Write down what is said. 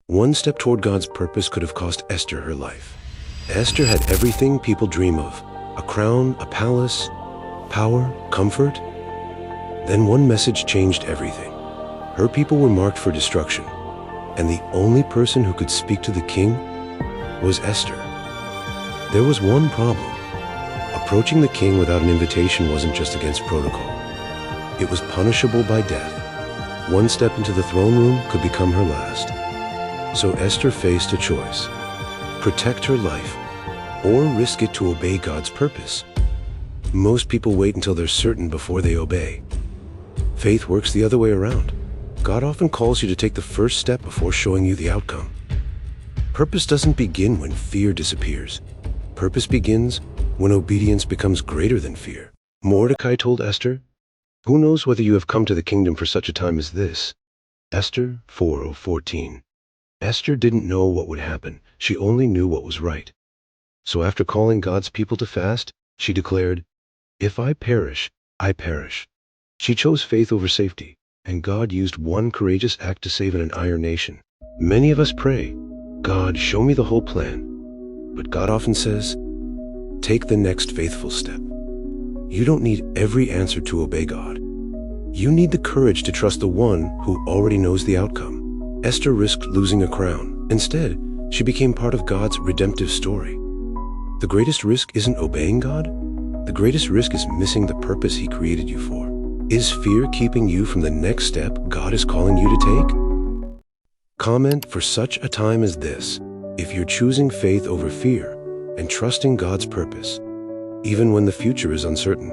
One step toward God's purpose could have cost Esther her life. Esther had everything people dream of: a crown, a palace, power, comfort. Then one message changed everything. Her people were marked for destruction, and the only person who could speak to the king was Esther. There was one problem. Approaching the king without an invitation wasn't just against protocol. It was punishable by death. One step into the throne room could become her last. So Esther faced a choice: protect her life or risk it to obey God's purpose. Most people wait until they're certain before they obey. Faith works the other way around. God often calls you to take the first step before showing you the outcome. Purpose doesn't begin when fear disappears. Purpose begins when obedience becomes greater than fear. Mordecai told Esther, "Who knows whether you have come to the kingdom for such a time as this?" Esther 4:14. Esther didn't know what would happen. She only knew what was right. So after calling God's people to fast, she declared, "If I perish, I perish." She chose faith over safety, and God used one courageous act to save an entire nation. Many of us pray, "God, show me the whole plan." But God often says, "Take the next faithful step." You don't need every answer to obey God. You need the courage to trust the one who already knows the outcome. Esther risked losing a crown. Instead, she became part of God's redemptive story. The greatest risk isn't obeying God. The greatest risk is missing the purpose He created you for. Is fear keeping you from the next step God is calling you to take? Comment for such a time as this if you're choosing faith over fear and trusting God's purpose, even when the future is uncertain.